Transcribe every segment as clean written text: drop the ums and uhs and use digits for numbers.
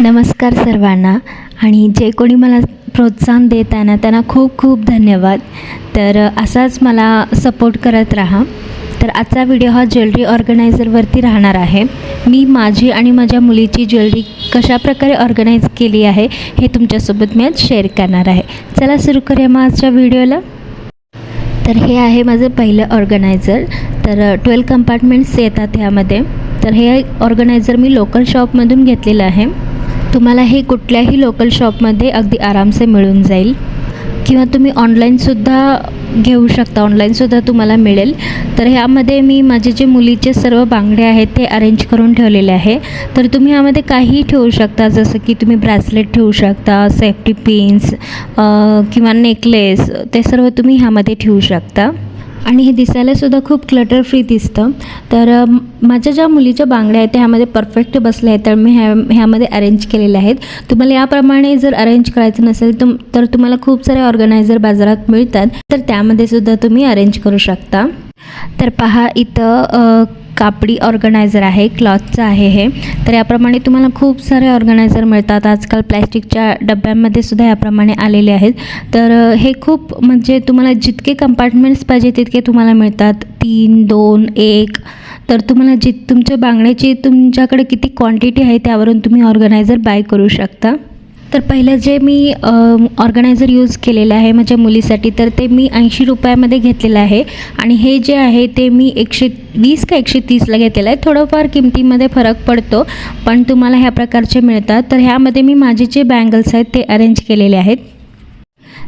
नमस्कार सर्वांना. आणि जे कोणी मला प्रोत्साहन देत आहे ना त्यांना खूप खूप धन्यवाद. तर असाच मला सपोर्ट करत राहा. तर आजचा व्हिडिओ हा ज्वेलरी ऑर्गनायझरवरती राहणार आहे. मी माझी आणि माझ्या मुलीची ज्वेलरी कशाप्रकारे ऑर्गनाईज केली आहे हे तुमच्यासोबत मी आज शेअर करणार आहे. चला सुरू करूया मग आजच्या व्हिडिओला. तर हे आहे माझं पहिलं ऑर्गनायझर. तर 12 कंपार्टमेंट्स येतात ह्यामध्ये. तर हे ऑर्गनायझर मी लोकल शॉपमधून घेतलेलं आहे. तुम्हाला हे कुठल्याही लोकल शॉपमध्ये अगदी आरामसे मिळून जाईल किंवा तुम्ही ऑनलाईनसुद्धा घेऊ शकता. ऑनलाईनसुद्धा तुम्हाला मिळेल. तर ह्यामध्ये मी माझे जे मुलीचे सर्व बांगडे आहेत ते अरेंज करून ठेवलेले आहे. तर तुम्ही ह्यामध्ये काहीही ठेवू शकता, जसं की तुम्ही ब्रेसलेट ठेवू शकता, सेफ्टी पिन्स किंवा नेकलेस, ते सर्व तुम्ही ह्यामध्ये ठेवू शकता. आणि हे दिसायलासुद्धा खूप क्लटर फ्री दिसतं. तर माझ्या ज्या मुलीच्या बांगड्या आहेत त्या ह्यामध्ये परफेक्ट बसल्या आहेत, तर मी ह्यामध्ये अरेंज केलेल्या आहेत. तुम्हाला याप्रमाणे जर अरेंज करायचं नसेल तर तुम्हाला खूप सारे ऑर्गनायझर बाजारात मिळतात, तर त्यामध्ये सुद्धा तुम्ही अरेंज करू शकता. तर पहा, इथं कापडी ऑर्गनायझर आहे, क्लॉथचं आहे हे. तर याप्रमाणे तुम्हाला खूप सारे ऑर्गनायझर मिळतात. आजकाल प्लॅस्टिकच्या डब्यांमध्ये सुद्धा याप्रमाणे आलेले आहेत. तर हे खूप म्हणजे तुम्हाला जितके कंपार्टमेंट्स पाहिजे तितके तुम्हाला मिळतात. 3, 2, 1. तर तुम्हाला तुमच्या बांगड्याची तुमच्याकडे किती क्वांटिटी आहे त्यावरून तुम्ही ऑर्गनायझर बाय करू शकता. तर पहिलं जे मी ऑर्गनायझर यूज केलेलं आहे माझ्या मुलीसाठी, तर ते मी 80 रुपयामध्ये घेतलेलं आहे. आणि हे जे आहे ते मी 120 का 130ला घेतलेलं आहे. थोडंफार किमतीमध्ये फरक पडतो, पण तुम्हाला ह्या प्रकारचे मिळतात. तर ह्यामध्ये मी माझे जे बँगल्स आहेत ते अरेंज केलेले आहेत.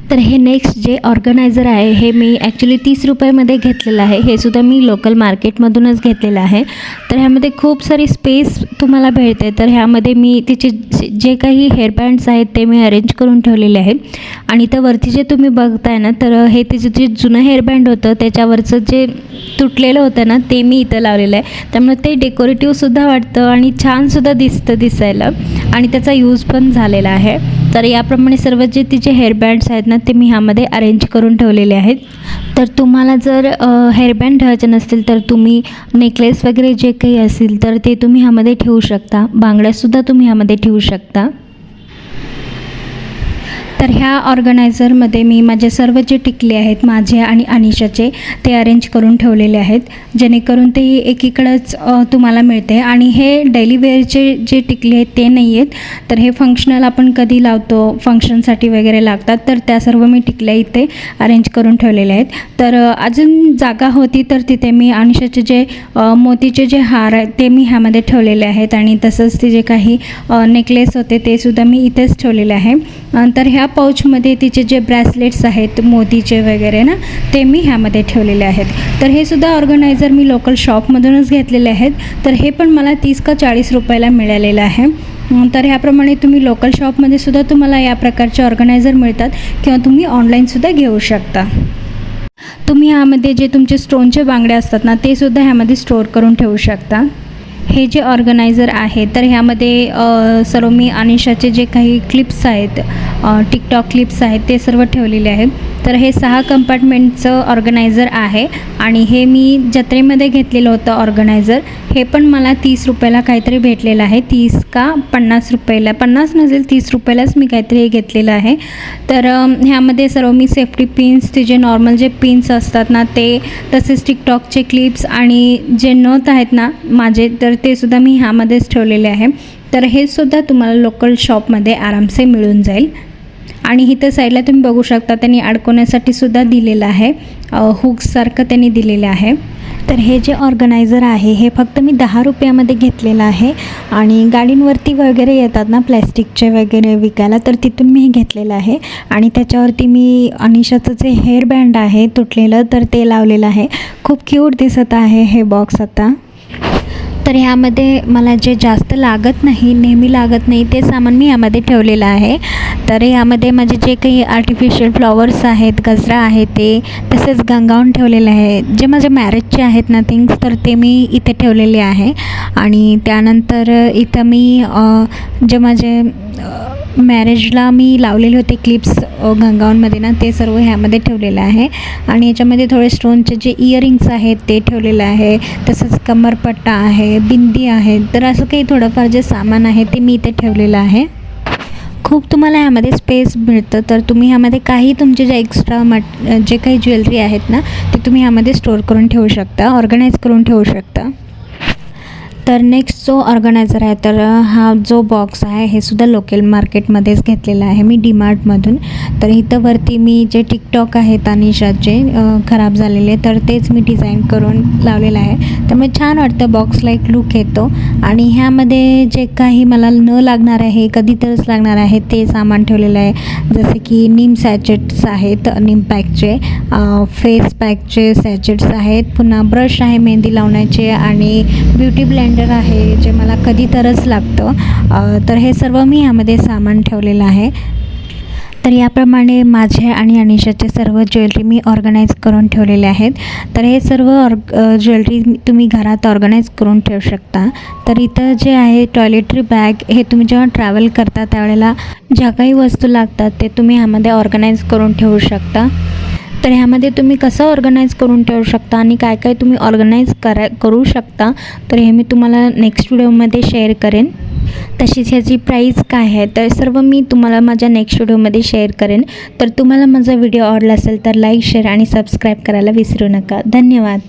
तर हे नेक्स्ट जे ऑर्गनायझर आहे हे मी ॲक्च्युली 30 रुपयामध्ये घेतलेलं आहे. हे सुद्धा मी लोकल मार्केटमधूनच घेतलेलं आहे. तर ह्यामध्ये खूप सारी स्पेस तुम्हाला भेटते. तर ह्यामध्ये मी तिचे जे काही हेअरबँड्स आहेत ते मी अरेंज करून ठेवलेले आहेत. आणि तर वरती जे तुम्ही बघताय ना, तर हे तिचं जे जुनं हेअरबँड होतं त्याच्यावरचं जे तुटलेलं होतं ना ते मी इथं लावलेलं आहे. त्यामुळे ते डेकोरेटिव्हसुद्धा वाटतं आणि छानसुद्धा दिसतं दिसायला, आणि त्याचा यूज पण झालेला आहे. तर याप्रमाणे सर्व जे तिचे हेअरबँड्स आहेत ना ते मी ह्यामध्ये अरेंज करून ठेवलेले आहेत. तर तुम्हाला जर हेअरबँड ठेवायचे नसतील तर तुम्ही नेकलेस वगैरे जे काही असेल तर ते तुम्ही ह्यामध्ये ठेवू शकता. बांगड्यासुद्धा तुम्ही ह्यामध्ये ठेवू शकता. तर ह्या ऑर्गनायझरमध्ये मी माझे सर्व जे टिकले आहेत माझे आणि अनिशाचे ते अरेंज करून ठेवलेले आहेत, जेणेकरून ते एकीकडंच तुम्हाला मिळते. आणि हे डेली वेअरचे जे टिकले आहेत ते नाही आहेत. तर हे फंक्शनल आपण कधी लावतो, फंक्शनसाठी वगैरे लागतात, तर त्या सर्व मी टिकल्या इथे अरेंज करून ठेवलेले आहेत. तर अजून जागा होती तर तिथे मी अनिशाचे जे मोतीचे जे हार आहेत ते मी ह्यामध्ये ठेवलेले आहेत. आणि तसंच ते जे काही नेकलेस होते ते सुद्धा मी इथेच ठेवलेले आहे. तर ह्या पाऊचमध्ये तिचे जे ब्रेसलेट्स आहेत मोतीचे वगैरे ना ते मी ह्यामध्ये ठेवलेले आहेत. तर हे सुद्धा ऑर्गनायझर मी लोकल शॉपमधूनच घेतलेले आहेत. तर हे पण मला 30 का 40 रुपयाला मिळालेलं आहे. तर ह्याप्रमाणे तुम्ही लोकल शॉपमध्ये सुद्धा तुम्हाला या प्रकारचे ऑर्गनायझर मिळतात किंवा तुम्ही ऑनलाईनसुद्धा घेऊ शकता. तुम्ही ह्यामध्ये जे तुमचे स्टोनचे बांगडे असतात ना ते सुद्धा ह्यामध्ये स्टोअर करून ठेवू शकता. हे जे ऑर्गनायझर आहे तर ह्यामध्ये सर्व मी अनिशाचे जे काही क्लिप्स आहेत, टिकटॉक क्लिप्स आहेत ते सर्व ठेवलेले आहेत. तर हे 6 कंपार्टमेंटचं ऑर्गनायझर आहे. आणि हे मी जत्रेमध्ये घेतलेलं होतं ऑर्गनायझर. हे पण मला 30 रुपयाला काहीतरी भेटलेलं आहे. 30 का 50 रुपयाला, 50 नसेल 30 रुपयालाच मी काहीतरी हे घेतलेलं आहे. तर ह्यामध्ये सर्व मी सेफ्टी पिन्स, ते जे नॉर्मल जे पिन्स असतात ना ते, तसेच टिकटॉकचे क्लिप्स आणि जे नथ आहेत ना माझे, तर ते सुद्धा मी ह्यामध्येच ठेवलेले आहे. तर हे सुद्धा तुम्हाला लोकल शॉपमध्ये आरामसे मिळून जाईल. आणि इथं साईडला तुम्ही बघू शकता त्यांनी अडकवण्यासाठी सुद्धा दिलेलं आहे, हुक्ससारखं त्यांनी दिलेलं आहे. तर हे जे ऑर्गनायझर आहे हे फक्त मी 10 रुपयामध्ये घेतलेलं आहे. आणि गाडींवरती वगैरे येतात ना प्लॅस्टिकचे वगैरे विकायला, तर तिथून मी हे घेतलेलं आहे. आणि त्याच्यावरती मी अनिशाचं जे हेअरबँड आहे तुटलेलं तर ते लावलेलं आहे. खूप क्यूट दिसत आहे हे बॉक्स आता. तर ह्यामध्ये मला जे जास्त लागत नाही, नेहमी लागत नाही ते सामान मी ह्यामध्ये ठेवलेलं आहे. तर ह्यामध्ये माझे जे काही आर्टिफिशियल फ्लॉवर्स आहेत, गजरा आहे ते, तसेच गंगाऊन ठेवलेले आहे. जे माझे मॅरेजचे आहेत ना थिंग्स, तर ते मी इथे ठेवलेले आहे. आणि त्यानंतर इथं मी जे माझे मॅरेजला मी लावलेले होते क्लिप्स गंगावनमध्ये ना, ते सर्व ह्यामध्ये ठेवलेलं आहे. आणि याच्यामध्ये थोडे स्टोनचे जे इयरिंग्स आहेत ते ठेवलेलं आहे. तसंच कमरपट्टा आहे, बिंदी आहे. तर असं काही थोडंफार जे सामान आहे ते मी इथे ठेवलेलं आहे. खूप तुम्हाला ह्यामध्ये स्पेस मिळतं, तर तुम्ही ह्यामध्ये काही तुमचे जे एक्स्ट्रा जे काही ज्वेलरी आहेत ना, ते तुम्ही ह्यामध्ये स्टोअर करून ठेवू शकता, ऑर्गनाईज करून ठेवू शकता. तर नेक्स्ट जो ऑर्गनायझर आहे, तर हा जो बॉक्स आहे हे सुद्धा लोकल मार्केटमध्येच घेतलेला आहे मी, डीमार्टमधून. तर इथं वरती मी जे टिकटॉक आहेत तानिशाचे खराब झालेले, तर तेच मी डिझाईन करून लावलेलं आहे. त्यामुळे छान वाटतं, बॉक्सला एक लुक येतो. आणि ह्यामध्ये जे काही मला न लागणार आहे, कधीतरच लागणार आहे ते सामान ठेवलेलं आहे. जसे की नीम सॅचेट्स आहेत, नीम पॅकचे, फेस पॅकचे सॅचेट्स आहेत, पुन्हा ब्रश आहे मेहंदी लावण्याचे, आणि ब्युटी ब्लेंडर आहे जे मला कधीतरच लागतं. तर हे सर्व मी ह्यामध्ये सामान ठेवलेलं आहे. तर याप्रमाणे माझे आणि अनिशाचे सर्व ज्वेलरी मी ऑर्गनाईज करून ठेवलेले आहेत. तर हे सर्व ज्वेलरी तुम्ही घरात ऑर्गनाईज करून ठेवू शकता. तर इथं जे आहे टॉयलेटरी बॅग, हे तुम्ही जेव्हा ट्रॅव्हल करता त्यावेळेला ज्या काही वस्तू लागतात ते तुम्ही ह्यामध्ये ऑर्गनाईज करून ठेवू शकता. तर ह्यामध्ये तुम्ही कसं ऑर्गनाईज करून ठेवू शकता आणि काय काय तुम्ही ऑर्गनाईज करू शकता, तर हे मी तुम्हाला नेक्स्ट व्हिडिओमध्ये शेअर करेन. तशीच ह्याची प्राईस काय आहे तर सर्व मी तुम्हाला माझ्या नेक्स्ट व्हिडिओमध्ये शेअर करेन. तर तुम्हाला माझा व्हिडिओ आवडला असेल तर लाईक, शेअर आणि सबस्क्राईब करायला विसरू नका. धन्यवाद.